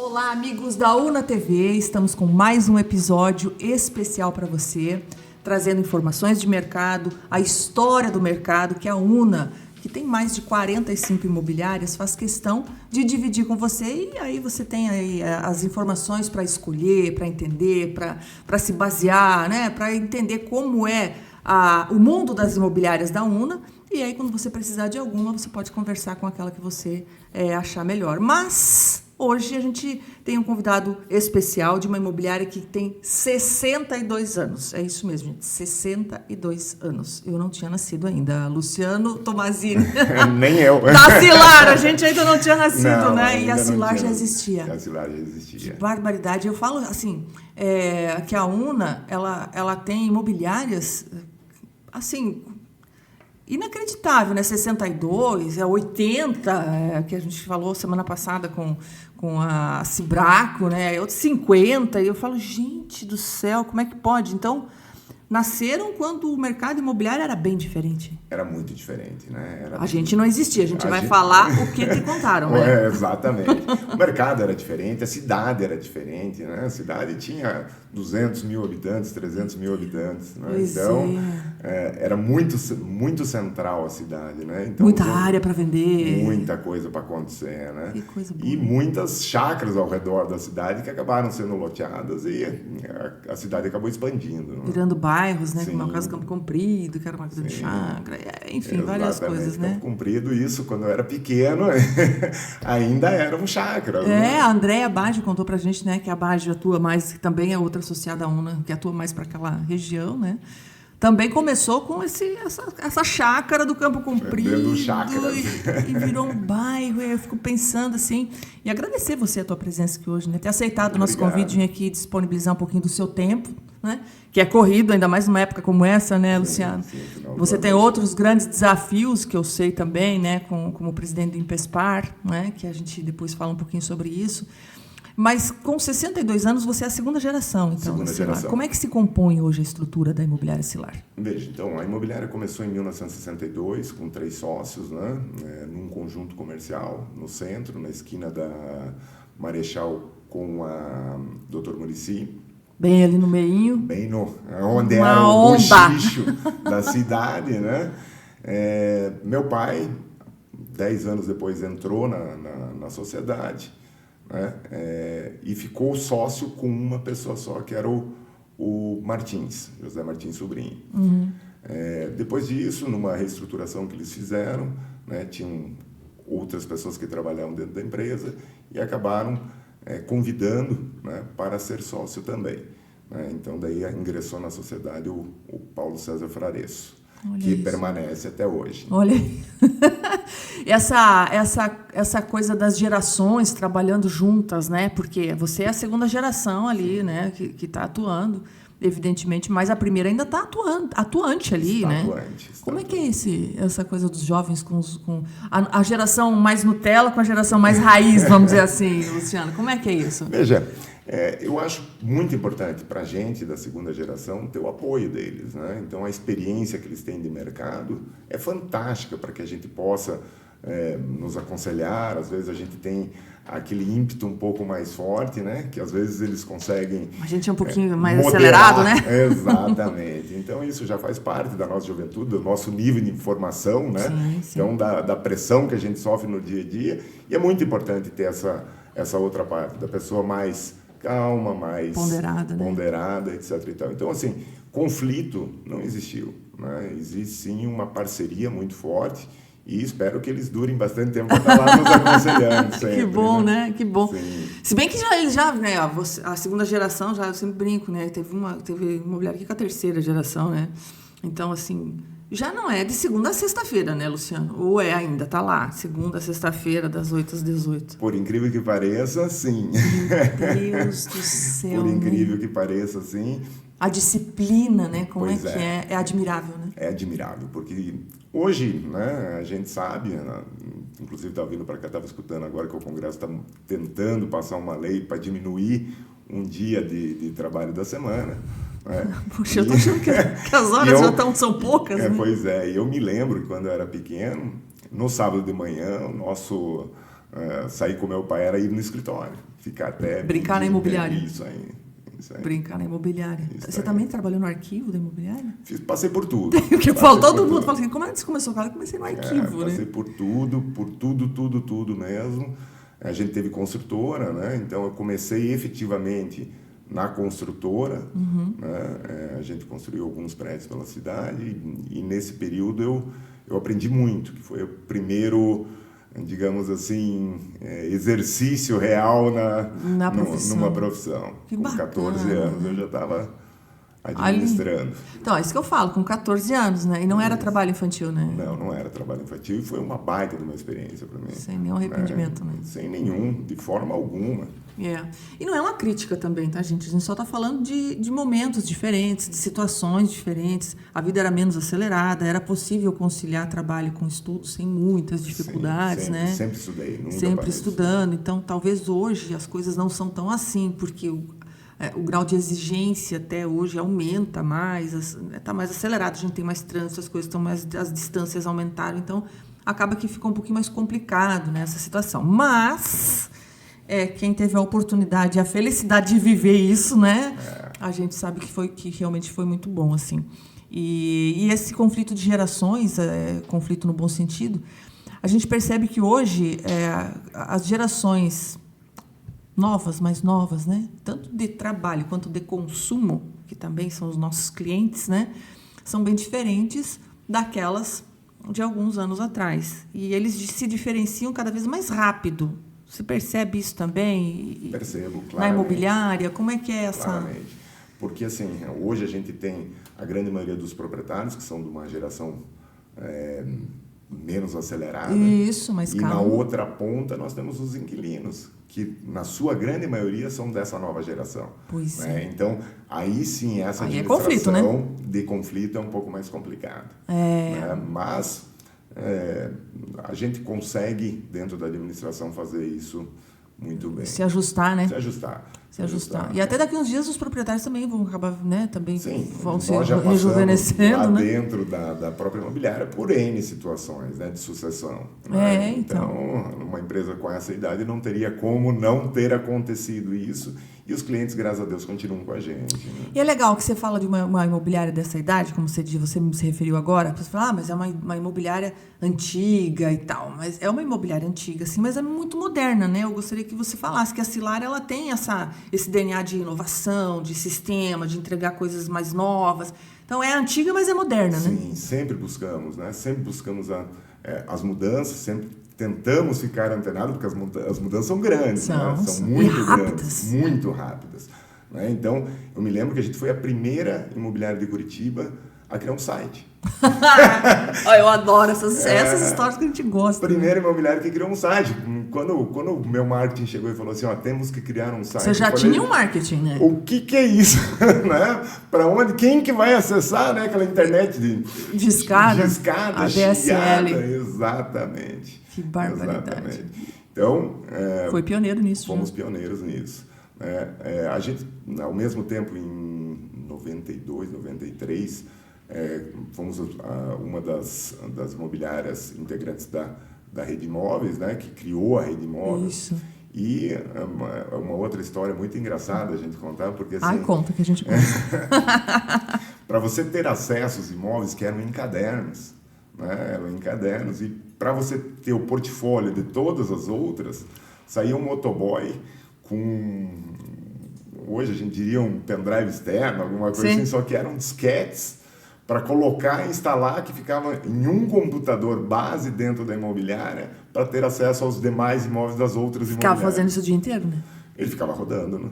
Olá, amigos da Una TV, estamos com mais um episódio especial para você, trazendo informações de mercado, a história do mercado, que a Una, que tem mais de 45 imobiliárias, faz questão de dividir com você, e aí você tem aí as informações para escolher, para entender, para se basear, né? Para entender como é o mundo das imobiliárias da Una. E aí, quando você precisar de alguma, você pode conversar com aquela que você achar melhor. Mas hoje a gente tem um convidado especial de uma imobiliária que tem 62 anos. É isso mesmo, gente, 62 anos. Eu não tinha nascido ainda. Luciano Tomazini. Nem eu. Da Cilar, a gente ainda não tinha nascido, não, né? E a Cilar já existia. A Cilar já existia. Que barbaridade. Eu falo assim, que a Una, ela tem imobiliárias, assim, inacreditável, né? 62, 80, que a gente falou semana passada com a Cibraco, né? Outros 50, e eu falo, gente do céu, como é que pode? Então, nasceram quando o mercado imobiliário era bem diferente. Era muito diferente, né? A gente não existia, a gente vai falar o que te contaram, né? Exatamente. O mercado era diferente, a cidade era diferente, né? A cidade tinha 200 mil habitantes, 300 mil habitantes, né? Pois então, era muito central a cidade, né? Então, muita área para vender. Muita coisa para acontecer, né? Que coisa boa. E muitas chácaras ao redor da cidade que acabaram sendo loteadas e a cidade acabou expandindo. Né? Virando bairros, né? Sim. Como é o caso do Campo Comprido, que era uma grande chácara, enfim, Exatamente. várias coisas, né? Campo Comprido, isso, quando eu era pequeno, ainda era um chácara. A Andréa Baggio contou pra gente, né, que a Baggio atua mais, que também é outra associada à Una, que atua mais para aquela região, né? Também começou com essa chácara do Campo Comprido e virou um bairro. E eu fico pensando assim, e agradecer você a tua presença aqui hoje, né? Ter aceitado o nosso convite, vir aqui disponibilizar um pouquinho do seu tempo, né? Que é corrido, ainda mais numa época como essa, né, Luciano? Sim, você tem outros grandes desafios que eu sei também, né, como presidente do Impespar, né, que a gente depois fala um pouquinho sobre isso. Mas com 62 anos você é a segunda geração, então. Segunda geração. Como é que se compõe hoje a estrutura da imobiliária Cilar? Veja, então, a imobiliária começou em 1962 com 3 sócios, né, num conjunto comercial no centro, na esquina da Marechal com a Dr. Muricy. Bem ali no meinho. Bem onde era o bochicho da cidade, né? Meu pai, 10 anos depois, entrou na sociedade, né? E ficou sócio com uma pessoa só, que era o Martins, José Martins Sobrinho. Uhum. Depois disso, numa reestruturação que eles fizeram, né, tinham outras pessoas que trabalhavam dentro da empresa e acabaram convidando, né, para ser sócio também. Né? Então, daí ingressou na sociedade o Paulo César Fraresso, que permanece até hoje. Olha aí. Essa coisa das gerações trabalhando juntas, né? Porque você é a segunda geração ali, né? Que está atuando, evidentemente, mas a primeira ainda está atuante ali, né? Como é que é essa coisa dos jovens com a geração mais Nutella com a geração mais raiz, vamos dizer assim, Luciano? Como é que é isso? Veja, eu acho muito importante para a gente da segunda geração ter o apoio deles, né? Então, a experiência que eles têm de mercado é fantástica para que a gente possa nos aconselhar. Às vezes a gente tem aquele ímpeto um pouco mais forte, né? Que às vezes eles conseguem... A gente é um pouquinho mais moderar, acelerado, né? Exatamente. Então, isso já faz parte da nossa juventude, do nosso nível de informação, né? Sim. Então, da pressão que a gente sofre no dia a dia. E é muito importante ter essa outra parte, da pessoa mais calma, mais ponderada, etc. E tal. Então, assim, conflito não existiu, né? Existe, sim, uma parceria muito forte e espero que eles durem bastante tempo para estar lá nos aconselhando sempre. Que bom, né? Que bom. Sim. Se bem que eles já, né, a segunda geração, já eu sempre brinco, né? Teve imobiliária aqui com a terceira geração, né? Então, assim, já não é de segunda a sexta-feira, né, Luciano? Ou ainda, tá lá, segunda a sexta-feira, das 8 às 18. Por incrível que pareça, sim. Meu Deus do céu. Por incrível que pareça, sim. A disciplina, né? Como pois que é? É admirável, né? É admirável, porque hoje, né, a gente sabe, né, inclusive estava vindo para cá, estava escutando agora que o Congresso está tentando passar uma lei para diminuir um dia de trabalho da semana. Puxa, eu tô achando que as horas são poucas, né? Pois é, e eu me lembro que quando eu era pequeno, no sábado de manhã, o nosso sair com meu pai era ir no escritório, ficar até... Brincar na imobiliária. Isso aí. Brincar na imobiliária. Você também trabalhou no arquivo da imobiliária? Passei por tudo. Porque todo mundo fala assim, como é que você começou? Eu comecei no arquivo, Passei por tudo mesmo. A gente teve construtora, né? Então eu comecei efetivamente na construtora. Né? A gente construiu alguns prédios pela cidade e nesse período eu aprendi muito, que foi o primeiro, digamos assim, exercício real numa profissão. Que com bacana, 14 anos eu já estava administrando. Então, é isso que eu falo, com 14 anos, né? E não era trabalho infantil, né? Não era trabalho infantil e foi uma baita de uma experiência para mim. Sem nenhum arrependimento, né? Sem nenhum, de forma alguma. E não é uma crítica também, tá, gente? A gente só está falando de momentos diferentes, de situações diferentes. A vida era menos acelerada, era possível conciliar trabalho com estudo sem muitas dificuldades, sempre, né? Sempre estudei, nunca Sempre parei estudando. Então, talvez hoje as coisas não são tão assim, porque o grau de exigência até hoje aumenta mais, está mais acelerado, a gente tem mais trânsito, as coisas estão mais, as distâncias aumentaram, então acaba que fica um pouquinho mais complicado nessa situação. Mas quem teve a oportunidade e a felicidade de viver isso, né? A gente sabe que realmente foi muito bom, assim. E esse conflito de gerações, conflito no bom sentido, a gente percebe que hoje as gerações mais novas, né? Tanto de trabalho quanto de consumo, que também são os nossos clientes, né? São bem diferentes daquelas de alguns anos atrás. E eles se diferenciam cada vez mais rápido. Você percebe isso também? Percebo, claramente. Na imobiliária, como é que é essa... Claramente. Porque, assim, hoje a gente tem a grande maioria dos proprietários, que são de uma geração menos acelerada. Isso, mas calma. E na outra ponta nós temos os inquilinos, que na sua grande maioria são dessa nova geração. Pois é. Então, aí sim, essa aí administração é conflito, né? de conflito é um pouco mais complicada. Né? Mas a gente consegue, dentro da administração, fazer isso muito bem. Se ajustar, né? Se ajustar. E até daqui uns dias os proprietários também vão acabar, né? Também sim, vão se nós já rejuvenescendo, lá né? dentro da própria imobiliária por N situações, né, de sucessão. Então, uma empresa com essa idade não teria como não ter acontecido isso. E os clientes, graças a Deus, continuam com a gente. Né? E é legal que você fala de uma imobiliária dessa idade, como você se referiu agora. Você fala, mas é uma imobiliária antiga e tal. Mas é uma imobiliária antiga, sim, mas é muito moderna, né? Eu gostaria que você falasse que a Silar, ela tem esse DNA de inovação, de sistema, de entregar coisas mais novas. Então, é antiga, mas é moderna, né? Sim, sempre buscamos, né? Sempre buscamos as mudanças, sempre tentamos ficar antenados, porque as mudanças são grandes, são muito grandes, muito rápidas. Né? Então, eu me lembro que a gente foi a primeira imobiliária de Curitiba a criar um site. Eu adoro essas histórias que a gente gosta. Primeira imobiliária que criou um site. Quando o meu marketing chegou e falou assim, temos que criar um site. Você já tinha um marketing, né? O que é isso? Né? Para onde? Quem que vai acessar, né? Aquela internet de escada, a DSL. Exatamente. Que barbaridade. Exatamente. Então, foi pioneiro nisso. Fomos pioneiros nisso. A gente, ao mesmo tempo, em 92, 93, fomos uma das imobiliárias integrantes da Rede Imóveis, né, que criou a Rede Imóveis. Isso. E uma outra história muito engraçada a gente contar, porque assim... conta que a gente conta. Para você ter acesso aos imóveis que eram em cadernos, né, e para você ter o portfólio de todas as outras, saía um motoboy com... Hoje a gente diria um pendrive externo, alguma coisa assim, só que eram disquetes para colocar e instalar, que ficava em um computador base dentro da imobiliária para ter acesso aos demais imóveis das outras imobiliárias. Ficava fazendo isso o dia inteiro, né? Ele ficava rodando, né?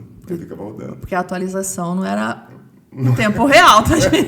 Porque a atualização não era no tempo real, tá, gente?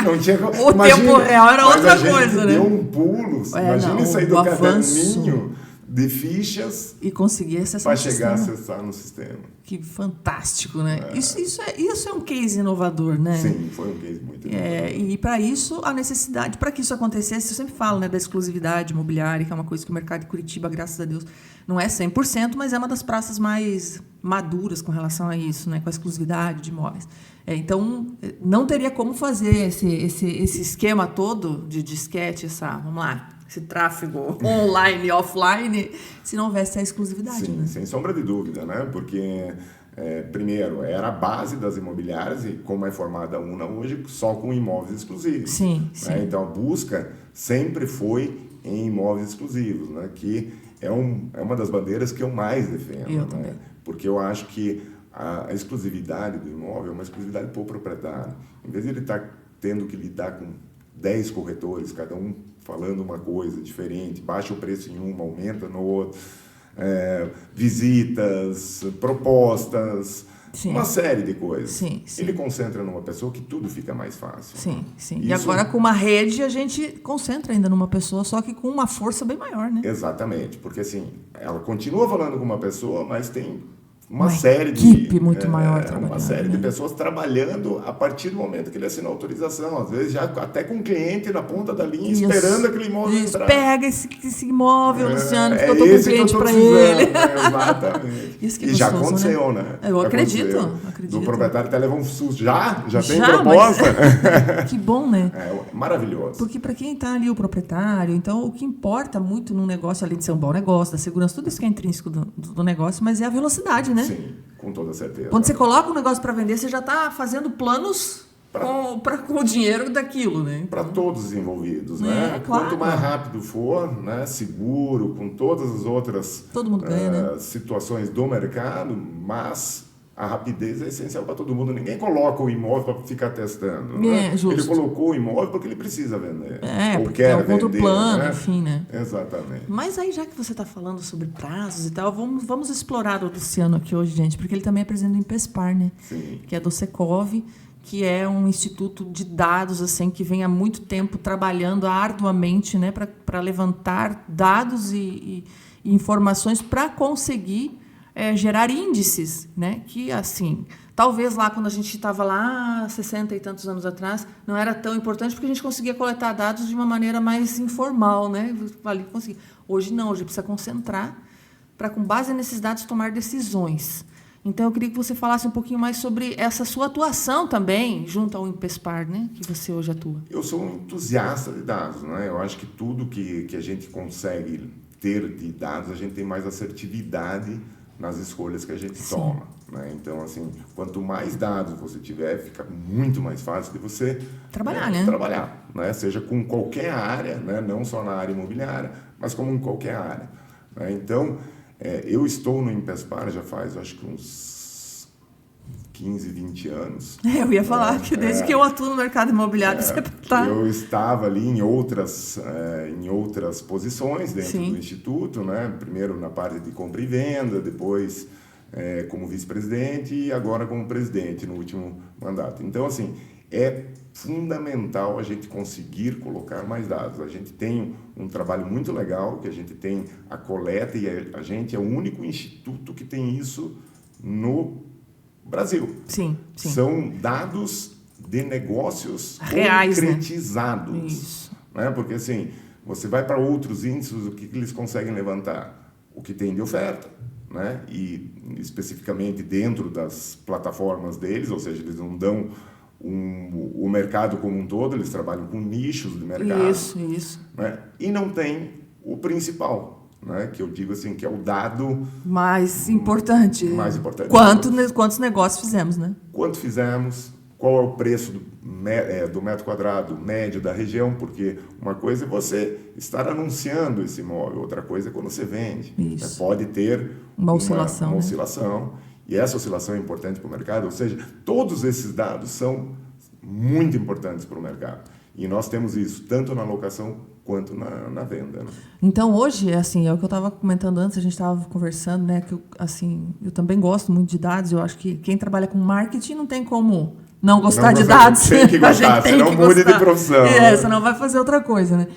Não tinha... tempo real era outra coisa, né? Deu um pulo. Imagina sair do caderninho de fichas e conseguir acessar para chegar a acessar no sistema. Que fantástico, né? Isso é um case inovador, né? Sim, foi um case muito inovador. E para isso, a necessidade, para que isso acontecesse, eu sempre falo, né, da exclusividade imobiliária, que é uma coisa que o mercado de Curitiba, graças a Deus, não é 100%, mas é uma das praças mais maduras com relação a isso, né, com a exclusividade de imóveis. Então, não teria como fazer esse esquema todo de disquete, vamos lá, esse tráfego online e offline, se não houvesse a exclusividade. Sim, né? Sem sombra de dúvida, né? Porque, primeiro, era a base das imobiliárias e como é formada a UNA hoje, só com imóveis exclusivos. Sim, né? Então, a busca sempre foi em imóveis exclusivos, né? Que é uma das bandeiras que eu mais defendo. Eu né? também. Porque eu acho que a exclusividade do imóvel é uma exclusividade para o proprietário. Em vez de ele estar tendo que lidar com 10 corretores, cada um falando uma coisa diferente, baixa o preço em uma, aumenta no outro, visitas, propostas, Sim. uma série de coisas. Sim. Ele concentra numa pessoa que tudo fica mais fácil. Sim. Isso... E agora com uma rede a gente concentra ainda numa pessoa, só que com uma força bem maior, né? Exatamente, porque assim, ela continua falando com uma pessoa, mas tem uma série equipe muito maior trabalhando. Uma série de pessoas trabalhando a partir do momento que ele assina a autorização. Às vezes já até com o cliente na ponta da linha, esperando aquele imóvel entrar. Pega esse imóvel, Luciano, que eu estou com o cliente para ele. Exatamente. Isso que e já aconteceu, né? Eu acredito. Do proprietário até leva um susto. Já tem já, proposta? Mas... que bom, né? Maravilhoso. Porque para quem está ali o proprietário, então o que importa muito num negócio, além de ser um bom negócio, da segurança, tudo isso que é intrínseco do negócio, mas é a velocidade, né? Sim, com toda certeza. Quando você coloca um negócio para vender, você já está fazendo planos com o dinheiro daquilo, né? Para todos os envolvidos, né? Claro. Quanto mais rápido for, né? Seguro, com todas as outras todo mundo ganha, né? situações do mercado, mas a rapidez é essencial para todo mundo. Ninguém coloca o imóvel para ficar testando. Né? Justo. Ele colocou o imóvel porque ele precisa vender. Porque é um outro plano, né? Enfim, né? Exatamente. Mas aí, já que você está falando sobre prazos e tal, vamos explorar o Luciano aqui hoje, gente, porque ele também é presidente do Impespar, né? Sim. Que é do Secov, que é um instituto de dados assim que vem há muito tempo trabalhando arduamente, né, para levantar dados e informações para conseguir gerar índices, né, que assim, talvez lá quando a gente estava lá 60 e tantos anos atrás não era tão importante porque a gente conseguia coletar dados de uma maneira mais informal, né, hoje não, hoje precisa concentrar para, com base nesses dados, tomar decisões. Então, eu queria que você falasse um pouquinho mais sobre essa sua atuação também, junto ao Impespar, né, que você hoje atua. Eu sou um entusiasta de dados, né? Eu acho que tudo que a gente consegue ter de dados, a gente tem mais assertividade nas escolhas que a gente toma. Né? Então, assim, quanto mais dados você tiver, fica muito mais fácil de você trabalhar, né? Seja com qualquer área, né? Não só na área imobiliária, mas como em qualquer área. Né? Então, eu estou no Impespar já faz, acho que uns 15, 20 anos. Eu ia falar que desde que eu atuo no mercado imobiliário, você está... Eu estava ali em outras posições dentro do Instituto, né? Primeiro na parte de compra e venda, depois como vice-presidente e agora como presidente no último mandato. Então, assim, é fundamental a gente conseguir colocar mais dados. A gente tem um trabalho muito legal, que a gente tem a coleta e a gente é o único instituto que tem isso no Brasil. Sim. São dados de negócios reais, concretizados. Né? Isso. Né? Porque, assim, você vai para outros índices, o que eles conseguem levantar? O que tem de oferta. Né? E, especificamente, dentro das plataformas deles, ou seja, eles não dão o mercado como um todo, eles trabalham com nichos de mercado. Isso. Né? E não tem o principal, né? Que eu digo assim, que é o dado... mais importante. Quantos negócios fizemos, né? Quanto fizemos, qual é o preço do metro quadrado médio da região, porque uma coisa é você estar anunciando esse imóvel, outra coisa é quando você vende. Isso. Pode ter uma oscilação. Uma oscilação. E essa oscilação é importante para o mercado, ou seja, todos esses dados são muito importantes para o mercado. E nós temos isso tanto na locação quanto na venda. Né? Então, hoje, assim, é o que eu estava comentando antes, a gente estava conversando, né, que eu também gosto muito de dados, eu acho que quem trabalha com marketing não tem como não gostar de dados. Tem que gostar, senão mude de profissão. Senão vai fazer outra coisa, né?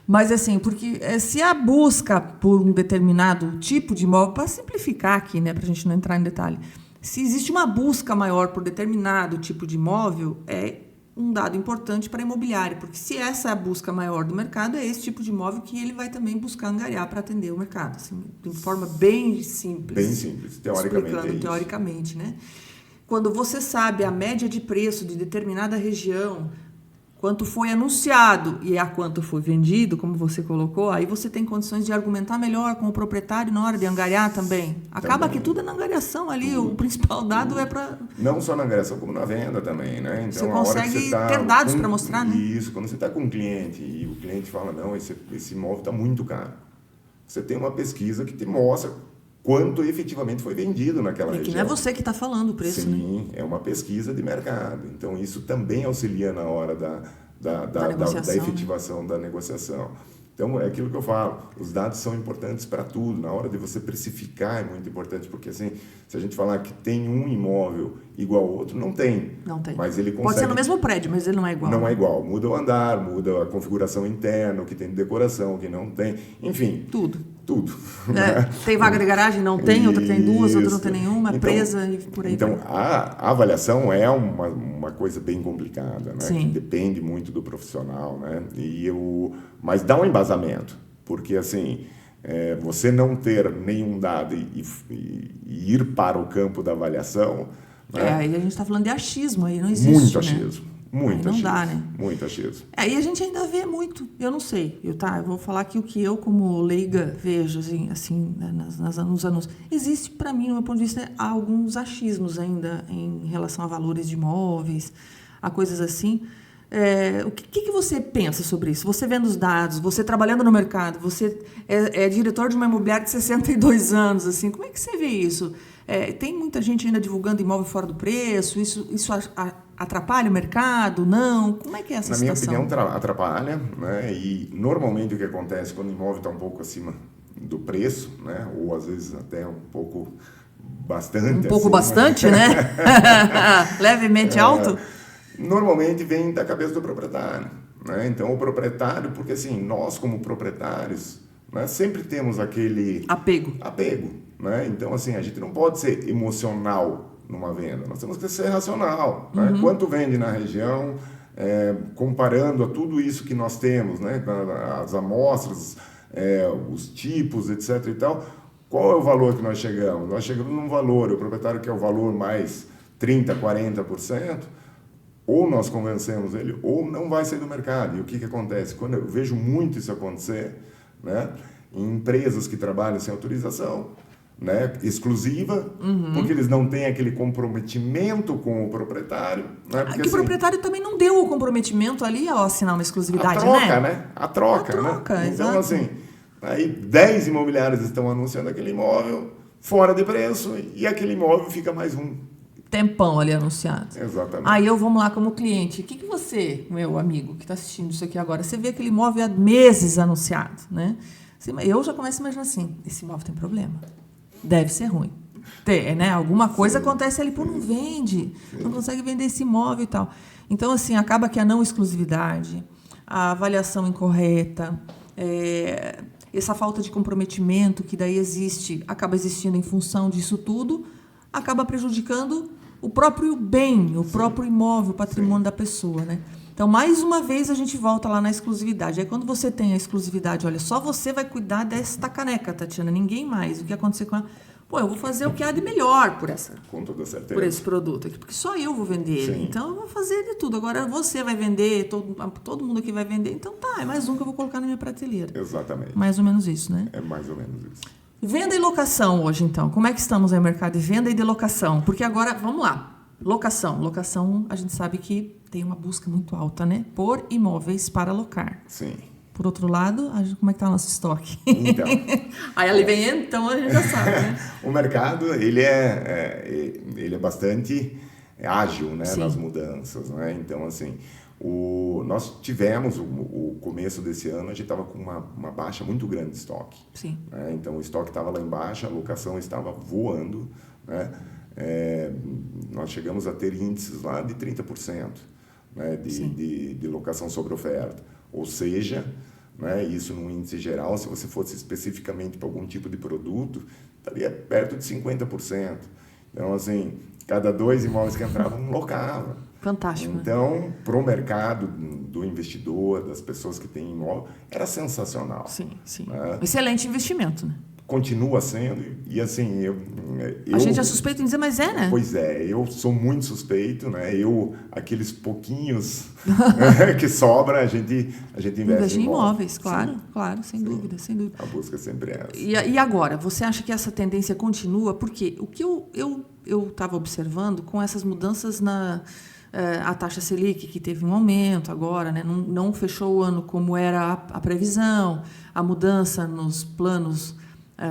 Mas, assim, porque se a busca por um determinado tipo de imóvel, para simplificar aqui, né, para a gente não entrar em detalhe, se existe uma busca maior por determinado tipo de imóvel, é um dado importante para a imobiliária, porque se essa é a busca maior do mercado, é esse tipo de imóvel que ele vai também buscar angariar para atender o mercado, assim, de forma bem simples. Bem simples, teoricamente. Né? Quando você sabe a média de preço de determinada região, quanto foi anunciado e a quanto foi vendido, como você colocou, aí você tem condições de argumentar melhor com o proprietário na hora de angariar também. Acaba que tudo é na angariação ali, o principal dado é para... Não só na angariação, como na venda também, né? Então, você consegue ter dados para mostrar, né? Isso, quando você está com um cliente e o cliente fala, não, esse imóvel está muito caro. Você tem uma pesquisa que te mostra quanto efetivamente foi vendido naquela região. Que não é você que está falando o preço, sim, né? Sim, é uma pesquisa de mercado. Então, isso também auxilia na hora da efetivação, né? Da negociação. Então, é aquilo que eu falo, os dados são importantes para tudo. Na hora de você precificar é muito importante, porque assim, se a gente falar que tem um imóvel igual ao outro, não tem. Não tem. Mas ele consegue... Pode ser no mesmo prédio, mas ele não é igual. Não é igual. Muda o andar, muda a configuração interna, o que tem de decoração, o que não tem. Enfim. Tudo. Né? Tem vaga de garagem? Não tem. Outra tem duas, outra não tem nenhuma. Então, presa e por aí. Então, a avaliação é uma coisa bem complicada, né? Sim. Que depende muito do profissional, né? Mas dá um embasamento. Porque, assim, você não ter nenhum dado e ir para o campo da avaliação... Né? Aí a gente está falando de achismo, aí não existe, muito achismo. Né? Muito não achismo. Dá, né? Muito achismo. Aí a gente ainda vê muito, eu não sei, eu vou falar aqui o que eu como leiga vejo, assim né, nos anúncios. Existe, para mim, do meu ponto de vista, alguns achismos ainda em relação a valores de imóveis, a coisas assim. O que você pensa sobre isso? Você vendo os dados, você trabalhando no mercado, você é diretor de uma imobiliária de 62 anos, assim, como é que você vê isso? Tem muita gente ainda divulgando imóvel fora do preço, isso atrapalha o mercado? Não? Como é que é essa situação? Na minha opinião, atrapalha, né? E normalmente o que acontece quando o imóvel está um pouco acima do preço, né? Ou às vezes até um pouco bastante. Bastante, né? Levemente alto? Normalmente vem da cabeça do proprietário, né? Então o proprietário, porque assim, nós como proprietários, né, sempre temos aquele apego, né? Então assim, a gente não pode ser emocional numa venda, nós temos que ser racional, né? Quanto vende na região, comparando a tudo isso que nós temos, né? As amostras, os tipos, etc. e tal, qual é o valor que nós chegamos? Nós chegamos num valor, o proprietário quer o valor mais 30%, 40%, ou nós convencemos ele, ou não vai sair do mercado. E o que acontece? Quando eu vejo muito isso acontecer, né, em empresas que trabalham sem autorização, né, exclusiva, porque eles não têm aquele comprometimento com o proprietário. Né, porque, o proprietário também não deu o comprometimento ali ao assinar uma exclusividade, A troca, né? Então, exato. Assim, aí 10 imobiliários estão anunciando aquele imóvel fora de preço e aquele imóvel fica mais um tempão ali anunciado. Exatamente. Aí vamos lá como cliente. O que você, meu amigo, que está assistindo isso aqui agora, você vê aquele imóvel há meses anunciado, né? Eu já começo a imaginar assim, esse imóvel tem problema. Deve ser ruim. Né? Alguma coisa acontece ali, não vende, não consegue vender esse imóvel e tal. Então, assim, acaba que a não exclusividade, a avaliação incorreta, essa falta de comprometimento que daí acaba existindo em função disso tudo, acaba prejudicando o próprio bem, o próprio imóvel, o patrimônio da pessoa, né? Então, mais uma vez, a gente volta lá na exclusividade. Aí, quando você tem a exclusividade, olha, só você vai cuidar desta caneca, Tatiana, ninguém mais. O que acontecer com ela? Eu vou fazer o que há de melhor com toda certeza, por esse produto aqui, porque só eu vou vender ele. Então, eu vou fazer de tudo. Agora, você vai vender, todo mundo aqui vai vender. Então, é mais um que eu vou colocar na minha prateleira. Exatamente. Mais ou menos isso, né? É mais ou menos isso. Venda e locação hoje, então. Como é que estamos aí no mercado de venda e de locação? Porque agora, vamos lá. Locação. Locação, a gente sabe que tem uma busca muito alta, né? Por imóveis para alocar. Sim. Por outro lado, como é que está o nosso estoque? Então. Aí ali vem, então, a gente já sabe, né? O mercado, ele é bastante ágil, né? Nas mudanças, né? Então, assim, nós tivemos o começo desse ano, a gente estava com uma baixa muito grande de estoque. Sim. Né? Então, o estoque estava lá embaixo, a locação estava voando, né? Nós chegamos a ter índices lá de 30%, né? de locação sobre oferta. Ou seja, né? Isso num índice geral, se você fosse especificamente para algum tipo de produto, estaria perto de 50%. Então, assim, cada 2 imóveis que entravam, locava. Fantástico. Então, para o mercado do investidor, das pessoas que têm imóvel, era sensacional. Sim, sim. Né? Excelente investimento, né? continua sendo, e assim, a gente é suspeito em dizer, mas é, né? Pois é, eu sou muito suspeito, né? Aqueles pouquinhos que sobra, a gente investe em imóveis. Claro, claro, sem dúvida, sem dúvida. A busca sempre é essa. E agora, você acha que essa tendência continua? Porque o que eu estava observando com essas mudanças a taxa Selic, que teve um aumento agora, né? Não fechou o ano como era a previsão, a mudança nos planos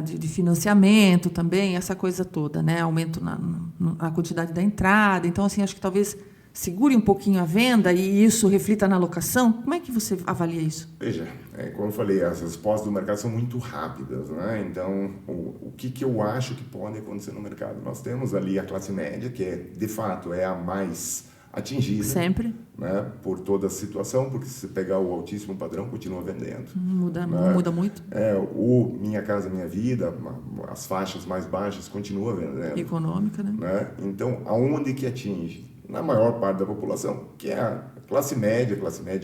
de financiamento também, essa coisa toda, né? Aumento na quantidade da entrada. Então, assim, acho que talvez segure um pouquinho a venda e isso reflita na locação. Como é que você avalia isso? Veja, como eu falei, as respostas do mercado são muito rápidas, né? Então, o que eu acho que pode acontecer no mercado? Nós temos ali a classe média, que de fato é a mais atingida. Sempre. Né, por toda a situação, porque se você pegar o altíssimo padrão, continua vendendo. Não muda muito. O Minha Casa Minha Vida, as faixas mais baixas, continua vendendo. Econômica, né? Então, aonde que atinge? Na maior parte da população, que é a classe média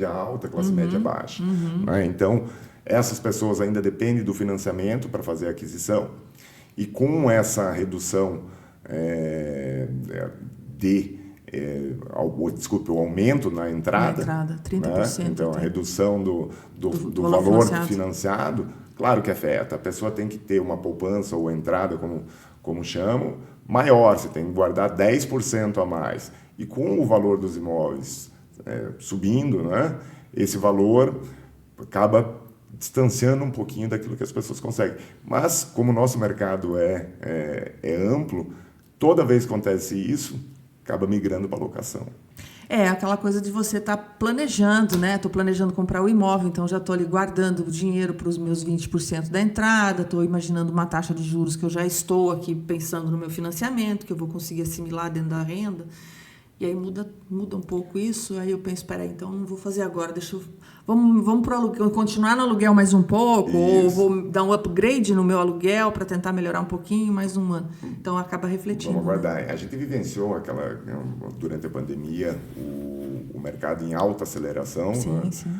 alta, classe média baixa. Né? Então, essas pessoas ainda dependem do financiamento para fazer a aquisição. E com essa redução o aumento na entrada. 30%. Né? Então, a redução do valor financiado, claro que afeta. A pessoa tem que ter uma poupança ou entrada, como chamam, maior. Você tem que guardar 10% a mais. E com o valor dos imóveis subindo, né? Esse valor acaba distanciando um pouquinho daquilo que as pessoas conseguem. Mas, como o nosso mercado é amplo, toda vez que acontece isso, acaba migrando para a locação. Aquela coisa de você estar planejando, né? Estou planejando comprar o imóvel, então já estou ali guardando o dinheiro para os meus 20% da entrada, estou imaginando uma taxa de juros que eu já estou aqui pensando no meu financiamento, que eu vou conseguir assimilar dentro da renda. E aí muda um pouco isso, aí eu penso, espera aí, então não vou fazer agora, vamos para o aluguel, continuar no aluguel mais um pouco, isso. Ou vou dar um upgrade no meu aluguel para tentar melhorar um pouquinho, mais um ano. Então acaba refletindo. Vamos aguardar. A gente vivenciou durante a pandemia o mercado em alta aceleração, sim, né? Sim.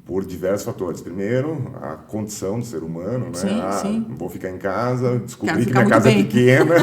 Por diversos fatores. Primeiro, a condição do ser humano, né? Sim. Vou ficar em casa, descobri que minha casa é pequena,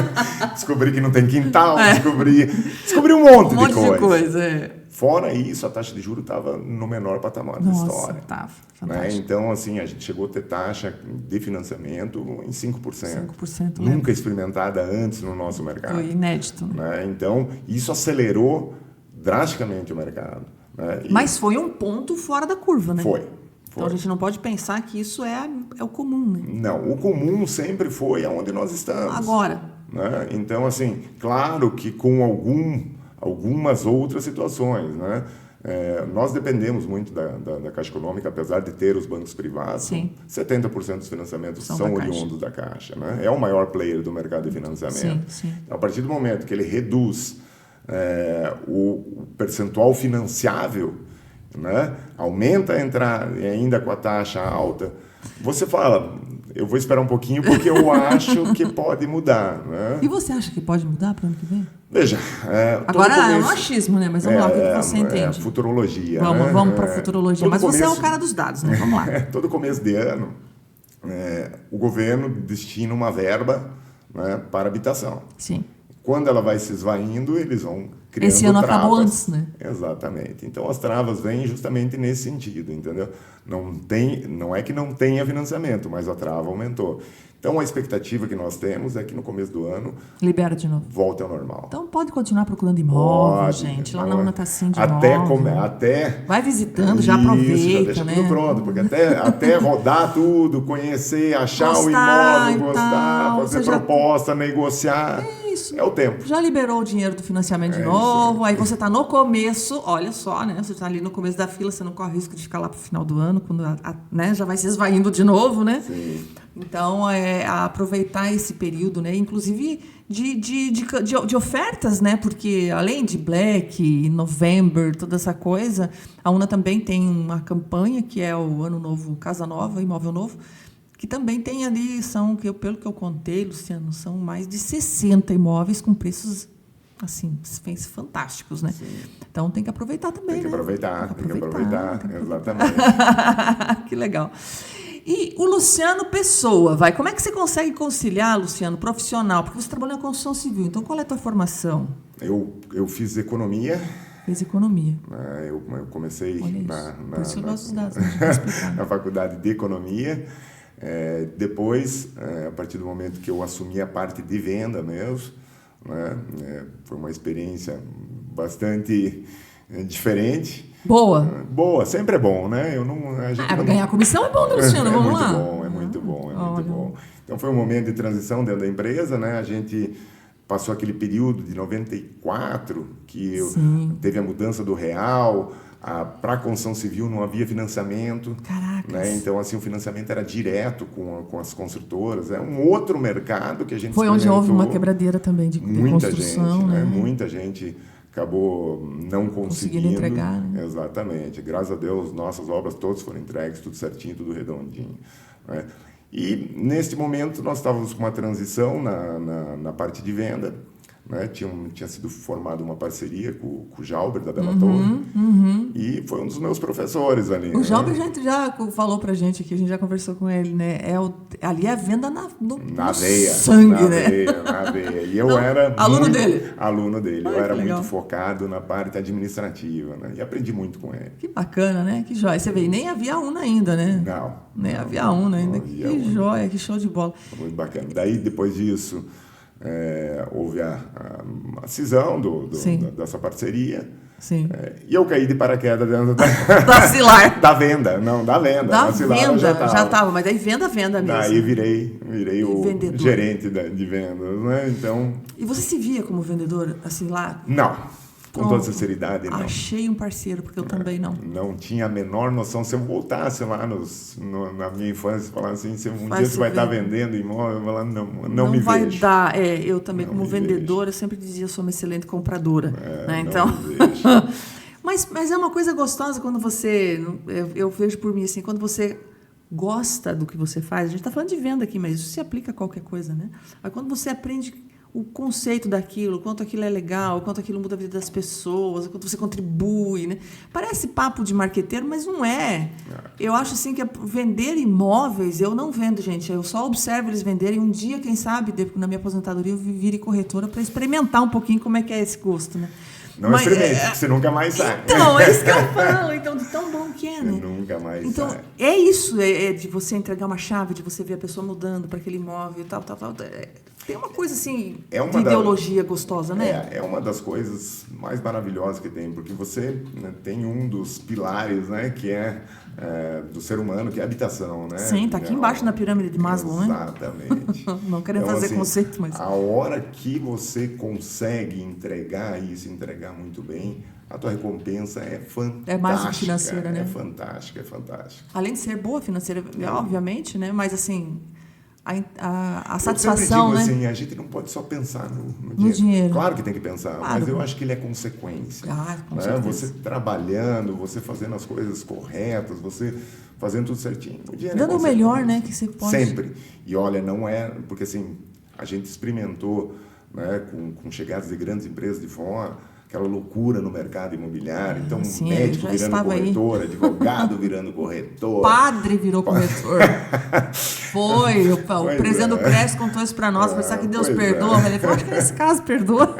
descobri que não tem quintal, descobri um monte de coisa. Fora isso, a taxa de juros estava no menor patamar da história. Estava fantástico. Né? Então, assim, a gente chegou a ter taxa de financiamento em 5%. 5%. Nunca experimentada antes no nosso mercado. Foi inédito. Né? Então, isso acelerou drasticamente o mercado. Né? Mas foi um ponto fora da curva, né? Foi. Então, a gente não pode pensar que isso é o comum, né? Não, o comum sempre foi aonde nós estamos. Agora. Né? Então, assim, claro que com algumas outras situações, né? Nós dependemos muito da Caixa Econômica, apesar de ter os bancos privados. Sim. 70% dos financiamentos são oriundos da Caixa. Né? É o maior player do mercado de financiamento. Sim. A partir do momento que ele reduz o percentual financiável, né? Aumenta a entrada e ainda com a taxa alta, você fala, eu vou esperar um pouquinho porque eu acho que pode mudar. Né? E você acha que pode mudar para o ano que vem? Veja, agora é um achismo, né? Mas vamos lá, o que você entende? Futurologia. Vamos para a futurologia. Mas você é o cara dos dados, né? Vamos lá. Todo começo de ano, o governo destina uma verba, né, para habitação. Sim. Quando ela vai se esvaindo, eles vão criando Esse ano travas. acabou antes, né? Exatamente. Então, as travas vêm justamente nesse sentido, entendeu? Não é que não tenha financiamento, mas a trava aumentou. Então, a expectativa que nós temos é que no começo do ano... Libera de novo. Volte ao normal. Então, pode continuar procurando imóvel, gente. Lá na UNA está assim de imóvel. Vai visitando, já aproveita, já deixa né? tudo pronto, porque até rodar tudo, conhecer, achar o imóvel, gostar, fazer proposta, negociar... Isso. É o tempo. Já liberou o dinheiro do financiamento de novo, aí você está no começo, olha só, né? Você está ali no começo da fila, você não corre risco de ficar lá para o final do ano, quando né? Já vai se esvaindo de novo, né? Sim. Então, aproveitar esse período, né? Inclusive de ofertas, né? Porque além de Black, November, toda essa coisa, a UNA também tem uma campanha que é o Ano Novo Casa Nova, Imóvel Novo, que também tem ali, pelo que eu contei, Luciano, são mais de 60 imóveis com preços, assim, fantásticos, né? Sim. Então, tem que aproveitar também, tem que aproveitar, exatamente. Que legal. E o Luciano Pessoa, como é que você consegue conciliar, Luciano, profissional? Porque você trabalha na construção civil, então qual é a tua formação? Eu fiz economia. Fez economia. Eu comecei na faculdade de economia. Depois, a partir do momento que eu assumi a parte de venda mesmo, né, foi uma experiência bastante diferente. Boa, sempre é bom, né? Ganhar comissão é bom, né, Luciano? Vamos lá. É muito bom. Então foi um momento de transição dentro da empresa, né? A gente passou aquele período de 94, que teve a mudança do real, para a construção civil não havia financiamento. Caracas. Né? Então, assim, o financiamento era direto com as construtoras. É um outro mercado que a gente foi onde houve uma quebradeira também de construção. Gente, né? Muita gente acabou não conseguindo entregar. Né? Exatamente. Graças a Deus, nossas obras todas foram entregues, tudo certinho, tudo redondinho. Né? E, neste momento, nós estávamos com uma transição na parte de venda. Né? Tinha sido formada uma parceria com o Jalber, da Bela Torre, e foi um dos meus professores ali. O Jalber já falou pra gente aqui, a gente já conversou com ele, né? Ali é a venda na veia, sangue, né? Na veia. E eu era aluno dele. Eu era muito focado na parte administrativa, né? E aprendi muito com ele. Que bacana, né? Que joia. Você vê, nem havia UNA ainda, né? Nem havia UNA ainda. Que joia, que show de bola. Muito bacana. Daí, depois disso, houve a cisão dessa parceria. Sim. E eu caí de paraquedas dentro da venda. Não, da venda. Da venda, já estava, mas aí venda mesmo. Daí virei o vendedor. Gerente de vendas, né? Então... E você se via como vendedor, assim, lá? Não. Com toda sinceridade, não. Achei um parceiro, porque eu também não. Não tinha a menor noção. Se eu voltasse lá na minha infância e falasse assim, um dia você vai estar vendendo imóvel, eu falar, não me vai vejo. Dar. Eu também, como vendedora, eu sempre dizia, eu sou uma excelente compradora. Né? Então... mas é uma coisa gostosa quando você... Eu vejo por mim, assim, quando você gosta do que você faz, a gente está falando de venda aqui, mas isso se aplica a qualquer coisa, né? Mas quando você aprende o conceito daquilo, quanto aquilo é legal, quanto aquilo muda a vida das pessoas, quanto você contribui, né? Parece papo de marqueteiro, mas não é. Eu acho assim que vender imóveis, eu não vendo, gente, eu só observo eles venderem. Um dia, quem sabe, na minha aposentadoria, eu vire corretora para experimentar um pouquinho como é que é esse gosto, né? Não experimente, você nunca mais sai. Então, é isso que eu falo. Então, de tão bom que é, né? Nunca mais então, sai. É isso, de você entregar uma chave, de você ver a pessoa mudando para aquele imóvel e tal. Tem uma coisa, assim, de ideologia gostosa, né? É uma das coisas mais maravilhosas que tem, porque você, né, tem um dos pilares, né, que é do ser humano, que é a habitação, né? Sim, está aqui embaixo na pirâmide de Maslow, exatamente. Não querendo fazer assim, conceito, mas... A hora que você consegue entregar muito bem, a tua recompensa é fantástica. É mais do que financeira, né? É fantástica. Além de ser boa financeira, obviamente, né? Mas, assim... A satisfação, eu sempre digo, né? Assim, a gente não pode só pensar no dinheiro. Claro que tem que pensar, mas eu acho que ele é consequência. Com né? certeza. Você trabalhando, você fazendo as coisas corretas, você fazendo tudo certinho. O dinheiro dando o melhor, né, que você pode. Sempre. E olha, não é... Porque assim, a gente experimentou, né, com chegadas de grandes empresas de fora, aquela loucura no mercado imobiliário. Então, médico virando corretor, advogado virando corretor. Padre virou corretor. Foi. O presidente do Cresce contou isso para nós. Pensar que Deus perdoa. Ele falou, acho que nesse caso perdoa.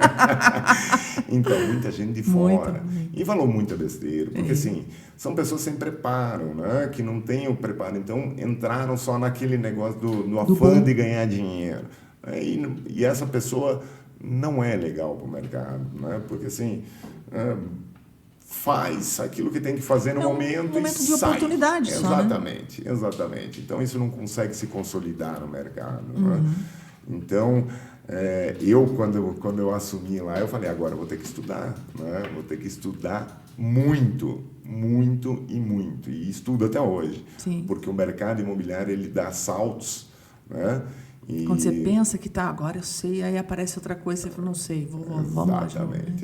Então, muita gente de fora. E falou muita besteira. Porque, assim, são pessoas sem preparo, né? Que não têm o preparo. Então, entraram só naquele negócio do afã de ganhar dinheiro. E essa pessoa... não é legal para o mercado, né? Porque assim, faz aquilo que tem que fazer no momento e de sai. Oportunidade. Exatamente, só, né? Exatamente. Então isso não consegue se consolidar no mercado. Né? Então quando eu assumi lá, eu falei, agora eu vou ter que estudar, né? Vou ter que estudar muito. E estudo até hoje. Sim. Porque o mercado imobiliário ele dá saltos, né? Quando você pensa que agora eu sei, aí aparece outra coisa, você fala, não sei, vamos lá.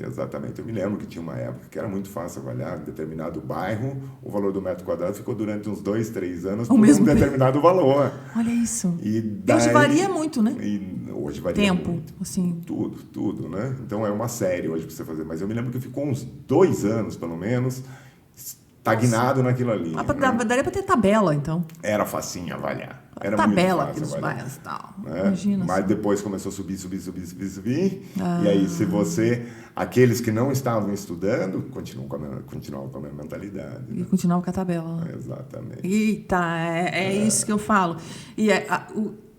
Exatamente. Eu me lembro que tinha uma época que era muito fácil avaliar determinado bairro, o valor do metro quadrado ficou durante uns 2-3 anos por um determinado valor. Olha isso. E hoje varia muito, né? Hoje varia tempo, muito. Assim. Tudo, né? Então é uma série hoje para você fazer. Mas eu me lembro que ficou uns 2 anos, pelo menos, estagnado naquilo ali. Daria para ter tabela, então. Era facinho avaliar. Era tabela muito fácil aqui nos bairros e tal. Né? Imagina. Mas depois começou a subir. E aí, se você... Aqueles que não estavam estudando, continuavam com a mesma mentalidade. E continuavam com a tabela. Exatamente. Eita, é isso que eu falo. E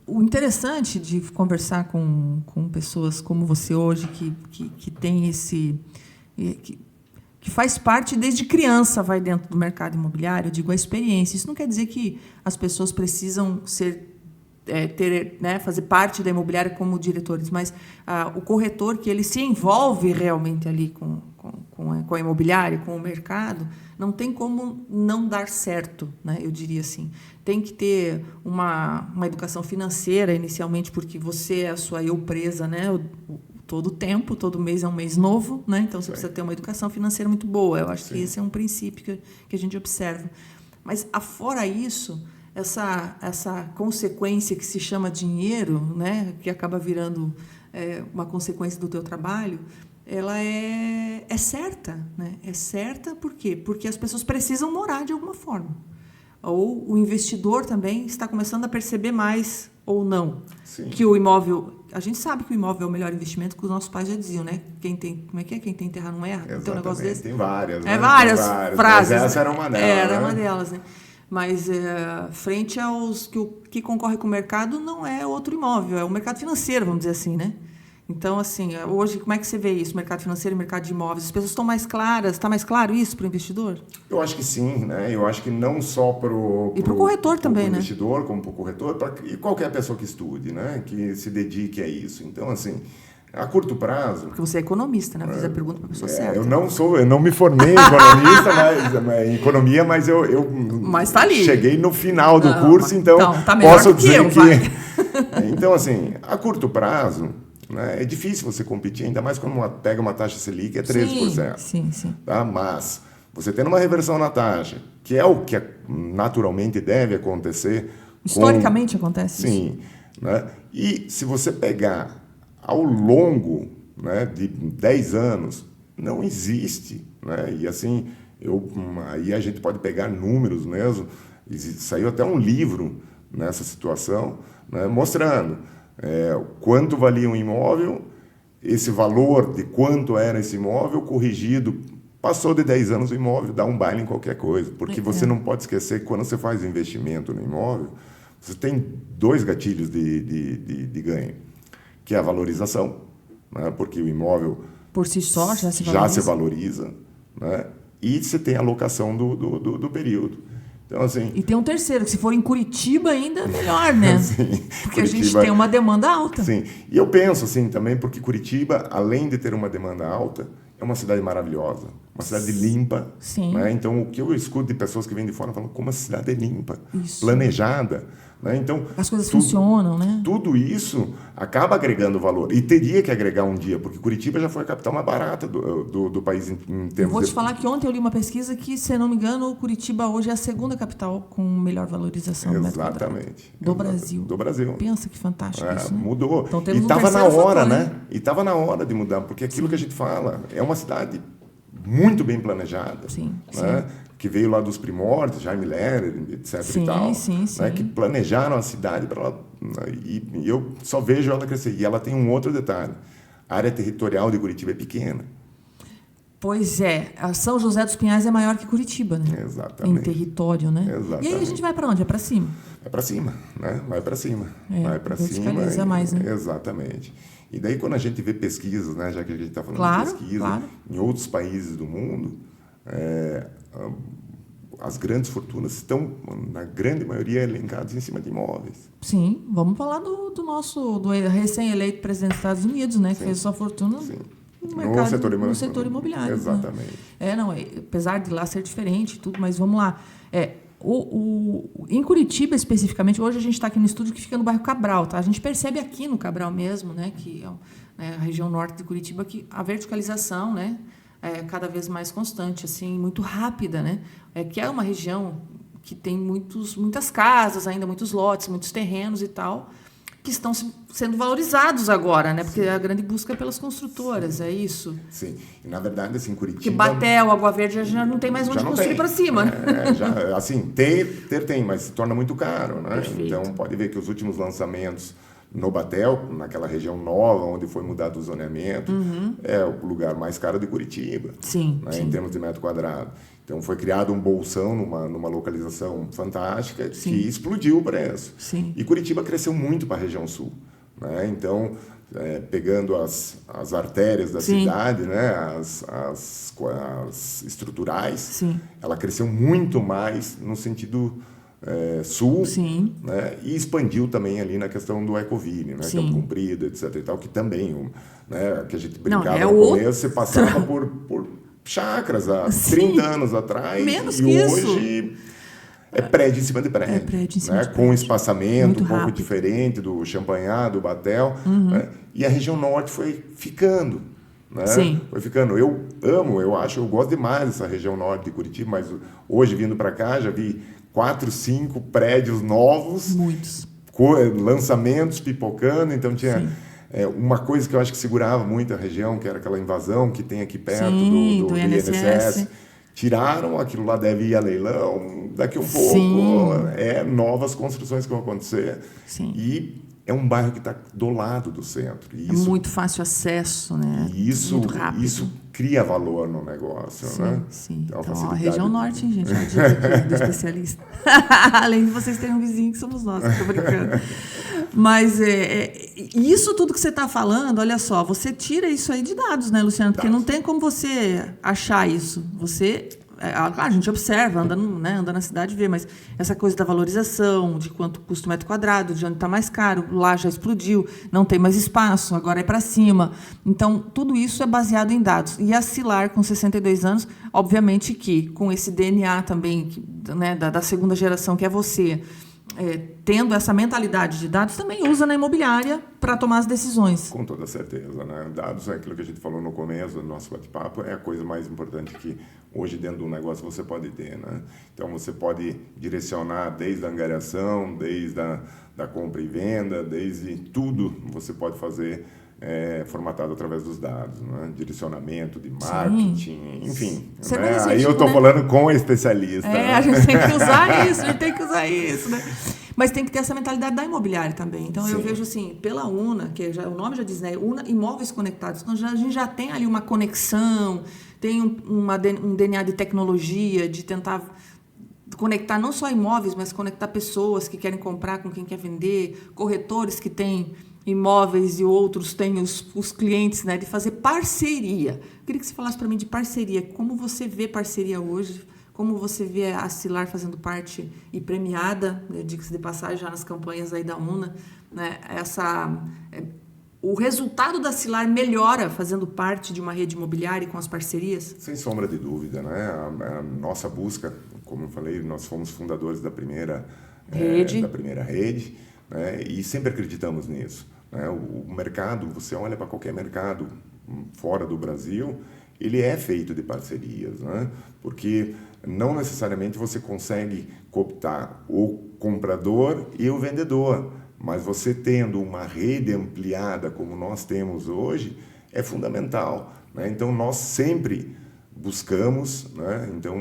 o interessante de conversar com pessoas como você hoje, que tem esse... que faz parte desde criança, vai dentro do mercado imobiliário, eu digo a experiência. Isso não quer dizer que as pessoas precisam fazer parte da imobiliária como diretores, mas o corretor que ele se envolve realmente ali com a imobiliária, com o mercado, não tem como não dar certo, né? Eu diria assim. Tem que ter uma educação financeira inicialmente, porque você é a sua eu presa, né? Todo tempo, todo mês é um mês novo, né? Então você precisa ter uma educação financeira muito boa. Eu acho que esse é um princípio que a gente observa. Mas, afora isso, essa consequência que se chama dinheiro, né? Que acaba virando uma consequência do teu trabalho, ela é certa, né? É certa por quê? Porque as pessoas precisam morar de alguma forma. Ou o investidor também está começando a perceber mais ou não. Sim. Que o imóvel... A gente sabe que o imóvel é o melhor investimento, que os nossos pais já diziam, né? Quem tem terra não erra. Exatamente. Tem um negócio desse. Tem várias. Várias frases. Mas essa era uma delas. Era uma delas, né? Mas frente aos que concorre com o mercado, não é outro imóvel, é o mercado financeiro, vamos dizer assim, né? Então, assim, hoje, como é que você vê isso? Mercado financeiro e mercado de imóveis? As pessoas estão mais claras? Está mais claro isso para o investidor? Eu acho que sim, né? Eu acho que não só para o corretor também, né? Para o investidor, como para o corretor, e qualquer pessoa que estude, né? Que se dedique a isso. Então, assim, a curto prazo... Porque você é economista, né? Eu fiz a pergunta para a pessoa certa. Eu não me formei em economista, em economia, mas eu mas tá ali. Cheguei no final do curso, então tá posso dizer que... Então, assim, a curto prazo... É difícil você competir, ainda mais quando pega uma taxa Selic, é 13%. Sim. Tá? Mas você tendo uma reversão na taxa, que é o que naturalmente deve acontecer... Historicamente acontece isso. Sim. Né? E se você pegar ao longo, né, de 10 anos, não existe. Né? E assim, aí a gente pode pegar números mesmo. Saiu até um livro nessa situação, né, mostrando... quanto valia um imóvel, esse valor de quanto era esse imóvel corrigido, passou de 10 anos o imóvel, dá um baile em qualquer coisa, porque você não pode esquecer que quando você faz investimento no imóvel, você tem 2 gatilhos de ganho, que é a valorização, né, porque o imóvel por si só já se valoriza, né, e você tem a locação do período. Então, assim, e tem um terceiro, que se for em Curitiba ainda, melhor, né? Sim, porque Curitiba, a gente tem uma demanda alta. Sim, e eu penso assim também, porque Curitiba, além de ter uma demanda alta, é uma cidade maravilhosa, uma cidade limpa. Sim. Né? Então, o que eu escuto de pessoas que vêm de fora falam como a cidade é limpa, isso. Planejada. Né? Então, as coisas funcionam, né? Tudo isso acaba agregando valor. E teria que agregar um dia, porque Curitiba já foi a capital mais barata do país em termos eu vou te falar que ontem eu li uma pesquisa que, se não me engano, Curitiba hoje é a 2ª capital com melhor valorização do metro quadrado do Brasil. Do Brasil. Pensa que fantástico isso, né? Mudou. Então, e estava na hora, né? E estava na hora de mudar, porque aquilo que a gente fala é uma cidade muito bem planejada. Sim, né? Que veio lá dos primórdios, Jaime Lerner, etc. Sim, e tal. Sim. Né? Que planejaram a cidade para ela. E eu só vejo ela crescer. E ela tem um outro detalhe. A área territorial de Curitiba é pequena. Pois é. A São José dos Pinhais é maior que Curitiba, né? Exatamente. Em território, né? Exatamente. E aí a gente vai para onde? É para cima? É para cima, né? Vai para cima. Vai para cima. Verticaliza mais, né? Exatamente. E daí, quando a gente vê pesquisas, né? Já que a gente está falando de pesquisa, em outros países do mundo, as grandes fortunas estão, na grande maioria, elencadas em cima de imóveis. Sim, vamos falar do recém-eleito presidente dos Estados Unidos, né? Que fez sua fortuna no setor imobiliário. Exatamente. Apesar de lá ser diferente, tudo, mas vamos lá. Em Curitiba, especificamente, hoje a gente está aqui no estúdio que fica no bairro Cabral, tá? A gente percebe aqui no Cabral mesmo, né, que é a região norte de Curitiba, que a verticalização, né, é cada vez mais constante, assim, muito rápida, né? Que é uma região que tem muitas casas ainda, muitos lotes, muitos terrenos e tal, que estão sendo valorizados agora, né? Porque a grande busca é pelas construtoras, é isso? Sim. E, na verdade, assim, Curitiba... Porque Batel, Água Verde já não tem mais onde construir para cima, né? Assim, tem, mas se torna muito caro, né? Perfeito. Então, pode ver que os últimos lançamentos no Batel, naquela região nova, onde foi mudado o zoneamento, é o lugar mais caro de Curitiba. Sim, né? sim. Em termos de metro quadrado. Então, foi criado um bolsão numa localização fantástica, sim, que explodiu o preço. Sim. E Curitiba cresceu muito para a região sul. Né? Então, pegando as artérias da sim, cidade, né? as estruturais, sim, ela cresceu muito mais no sentido sul, sim, né? E expandiu também ali na questão do Ecoville, né? sim, Campo Comprido, etc. E tal, que também, né? Que a gente brincava não, no começo, você passava por chácaras há 30 anos atrás. Menos e que hoje isso. é prédio em cima de prédio. É prédio em cima né? de Com prédio. espaçamento Muito um pouco rápido. diferente do Champanhar, do Batel. Né? E a região norte foi ficando. Né? Sim. Foi ficando. Eu gosto demais dessa região norte de Curitiba, mas hoje, vindo para cá, já vi 4, 5 prédios novos. Muitos. Lançamentos pipocando, então tinha... uma coisa que eu acho que segurava muito a região, que era aquela invasão que tem aqui perto do INSS. Tiraram, aquilo lá deve ir a leilão, daqui um pouco, novas construções que vão acontecer. Sim. E é um bairro que está do lado do centro. E isso, é muito fácil acesso, né? E isso, muito rápido. Isso cria valor no negócio, sim, né? Sim, então a região norte, hein, gente? A dica aqui do especialista. Além de vocês terem um vizinho que somos nós, estou brincando. Mas isso tudo que você está falando, olha só, você tira isso aí de dados, né, Luciano? Porque não tem como você achar isso. Você... Claro, a gente observa, anda na cidade e vê, mas essa coisa da valorização, de quanto custa o metro quadrado, de onde está mais caro, lá já explodiu, não tem mais espaço, agora é para cima. Então, tudo isso é baseado em dados. E a Cilar, com 62 anos, obviamente que com esse DNA também, né, da segunda geração, que é você, tendo essa mentalidade de dados, também usa na imobiliária para tomar as decisões. Com toda certeza. Né? Dados é aquilo que a gente falou no começo do nosso bate-papo, é a coisa mais importante que hoje dentro do negócio você pode ter. Né? Então, você pode direcionar desde a angariação, desde a compra e venda, desde tudo você pode fazer formatado através dos dados, né? Direcionamento de marketing, enfim. Né? Aí eu estou falando com especialista. A gente tem que usar isso, né? Mas tem que ter essa mentalidade da imobiliária também. Então, eu vejo assim, pela UNA, que o nome já diz, né? UNA, Imóveis Conectados. Então, a gente já tem ali uma conexão, tem um DNA de tecnologia, de tentar conectar não só imóveis, mas conectar pessoas que querem comprar com quem quer vender, corretores que têm imóveis e outros têm os clientes, né, de fazer parceria. Eu queria que você falasse para mim de parceria. Como você vê parceria hoje? Como você vê a Cilar fazendo parte e premiada, né, diga-se de passagem, já nas campanhas aí da UNA, né, o resultado da Cilar melhora fazendo parte de uma rede imobiliária e com as parcerias? Sem sombra de dúvida, né? A nossa busca, como eu falei, nós fomos fundadores da primeira rede, né? E sempre acreditamos nisso. Né? O mercado, você olha para qualquer mercado fora do Brasil, ele é feito de parcerias, né? Porque não necessariamente você consegue cooptar o comprador e o vendedor, mas você tendo uma rede ampliada como nós temos hoje, é fundamental. Né? Então, nós sempre buscamos, né? Então,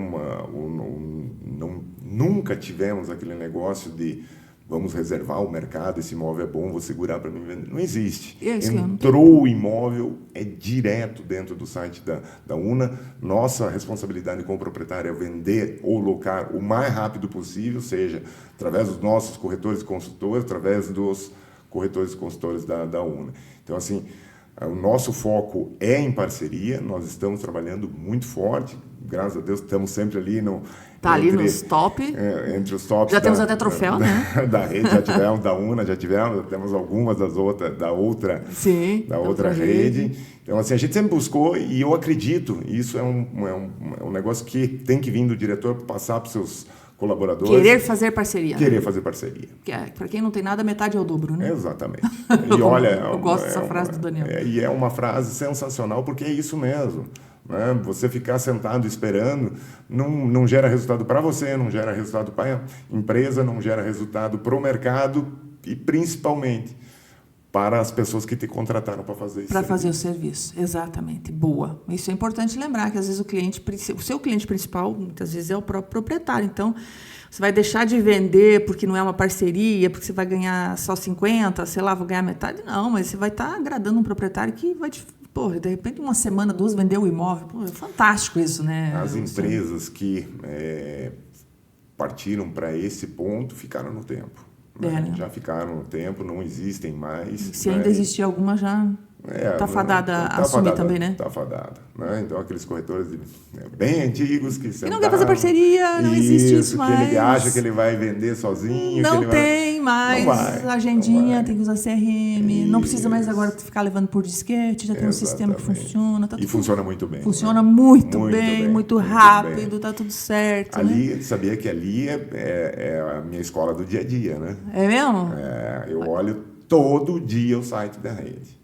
nunca tivemos aquele negócio de vamos reservar o mercado, esse imóvel é bom, vou segurar para mim vender. Não existe. Entrou o imóvel, é direto dentro do site da UNA. Nossa responsabilidade como proprietário é vender ou locar o mais rápido possível, seja através dos nossos corretores e consultores, através dos corretores e consultores da UNA. Então, assim, o nosso foco é em parceria, nós estamos trabalhando muito forte, graças a Deus estamos sempre ali ali nos top. Entre os tops. Já temos até troféu, né? Da rede, já tivemos, da UNA, já temos algumas da outra rede. Então, assim, a gente sempre buscou, e eu acredito, isso é um negócio que tem que vir do diretor passar para os seus colaboradores. Querer fazer parceria. Fazer parceria. Para quem não tem nada, metade é o dobro, né? Exatamente. E olha, eu gosto dessa frase do Daniel. E é uma frase sensacional, porque é isso mesmo. Né? Você ficar sentado esperando não gera resultado para você, não gera resultado para a empresa, não gera resultado para o mercado e, principalmente, para as pessoas que te contrataram para fazer isso. Para fazer o serviço, exatamente. Boa. Isso é importante lembrar, que às vezes o seu cliente principal, muitas vezes, é o próprio proprietário. Então, você vai deixar de vender porque não é uma parceria, porque você vai ganhar só 50, sei lá, vou ganhar metade. Não, mas você vai estar agradando um proprietário que vai te... Pô, de repente, uma semana, 2, vender o imóvel. Pô, é fantástico isso, né? As empresas que partiram para esse ponto ficaram no tempo. Né? Já ficaram no tempo, não existem mais. Se ainda existir alguma, já está fadada a assumir também, né? Está fadada. Né? Então, aqueles corretores bem antigos que sentaram... E não quer fazer parceria, não existe isso mais. Que ele acha que ele vai vender sozinho. Não que ele tem mais agendinha, tem que usar CRM. Isso. Não precisa mais agora ficar levando por disquete, já tem um sistema que funciona. Tá funciona muito bem. Funciona muito bem, muito rápido, tá tudo certo. Ali, né? Sabia que ali é a minha escola do dia a dia, né? É mesmo? Eu olho todo dia o site da rede.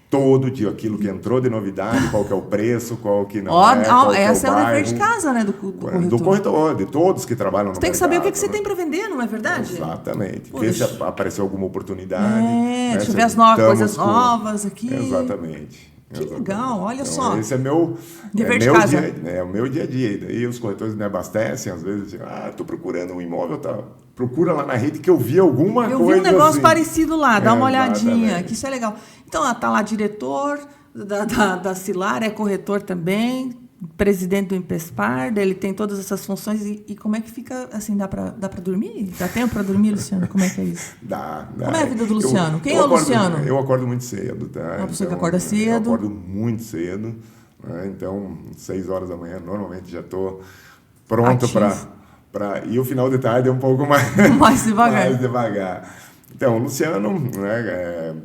Todo dia, aquilo que entrou de novidade, qual que é o preço, qual que não essa é o dever de casa, né, do corretor. Do corretor, de todos que trabalham no mercado. Você tem que saber o que você tem para vender, não é verdade? Exatamente. Ver se apareceu alguma oportunidade. Deixa eu ver as coisas novas aqui. Exatamente. Que legal, olha só. Esse é meu dever de casa. O meu dia a dia. E daí os corretores me abastecem, às vezes, dizem, estou procurando um imóvel, procura lá na rede que eu vi alguma coisa. Eu vi um negócio assim. Parecido lá, dá uma olhadinha, Exatamente. que isso é legal. Então, está lá diretor da Silar, é corretor também, presidente do Impespar, ele tem todas essas funções. E como é que fica, assim, dá para dormir? Dá tempo para dormir, Luciano? Como é que é isso? Dá. Como é a vida do Luciano? Quem é o Luciano? Eu acordo muito cedo, tá? Uma pessoa que acorda cedo. Eu acordo muito cedo, né? Então, 6 horas da manhã, normalmente já estou pronto e o final de tarde é um pouco mais devagar. Então, o Luciano, né,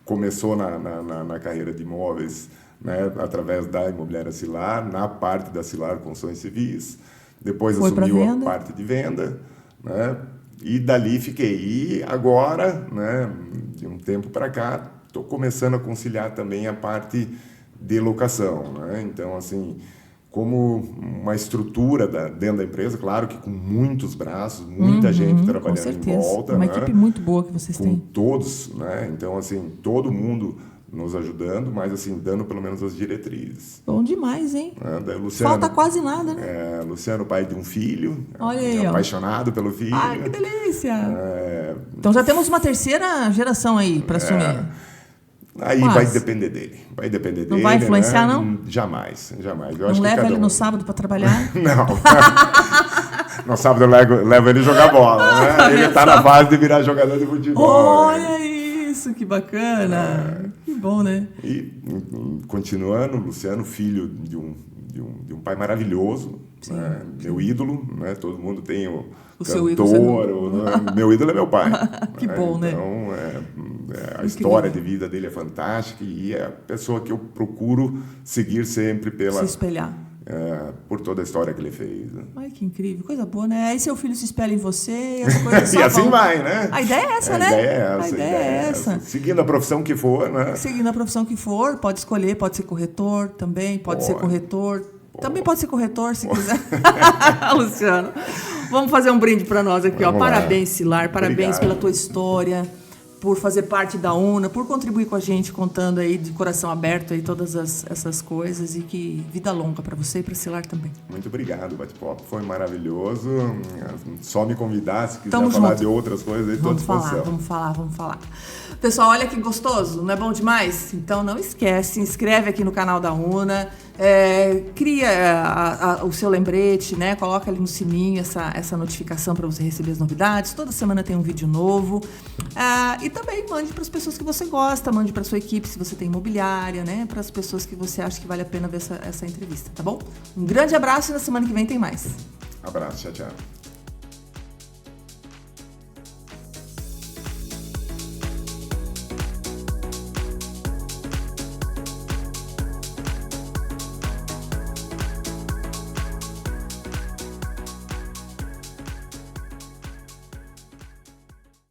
começou na carreira de imóveis, né, através da Imobiliária Silar, na parte da Silar Construções Civis. Depois assumiu a parte de venda, né, e dali fiquei. E agora, né, de um tempo para cá, estou começando a conciliar também a parte de locação. Né? Então, assim, como uma estrutura dentro da empresa, claro que com muitos braços, muita gente trabalhando em volta. Uma equipe muito boa que vocês têm. Com todos, né? Então, assim, todo mundo nos ajudando, mas, assim, dando pelo menos as diretrizes. Bom demais, hein? Luciano, falta quase nada, né? Luciano, pai de um filho. Olha aí, apaixonado pelo filho. Ai, que delícia! Então, já temos uma terceira geração aí para assumir. Aí vai depender dele. Não vai influenciar, né? não? Jamais. Eu não leva ele no sábado para trabalhar? Não. No sábado eu levo ele jogar bola. Né? Ele está na fase de virar jogador de futebol. Olha isso, que bacana. Que bom, né? E, continuando, Luciano, filho de um pai maravilhoso, né? Meu ídolo, né? Todo mundo tem o seu cantor, meu ídolo é meu pai. Que bom, né? Então, a história de vida dele é fantástica e é a pessoa que eu procuro seguir sempre se espelhar. Por toda a história que ele fez. Né? Ai, que incrível, coisa boa, né? Aí seu filho se espelha em você e as coisas e assim vai, né? A ideia é essa, né? A ideia é essa. Seguindo a profissão que for, né? Seguindo a profissão que for, pode escolher, pode ser corretor também, pode ser corretor. Também pode ser corretor, se quiser. Luciano, vamos fazer um brinde para nós aqui. Ó. Parabéns, Silar, parabéns pela tua história, por fazer parte da UNA, por contribuir com a gente, contando aí de coração aberto aí todas essas coisas, e que vida longa para você e para Silar também. Muito obrigado, bate-papo, foi maravilhoso. Só me convidar, se quiser Tamo falar junto. de outras coisas, aí estou à disposição. Vamos falar. Pessoal, olha que gostoso, não é bom demais? Então não esquece, se inscreve aqui no canal da UNA, cria o seu lembrete, né? Coloca ali no sininho essa notificação para você receber as novidades. Toda semana tem um vídeo novo. E também mande para as pessoas que você gosta, mande para sua equipe se você tem imobiliária, né? Para as pessoas que você acha que vale a pena ver essa entrevista, tá bom? Um grande abraço e na semana que vem tem mais. Abraço, tchau.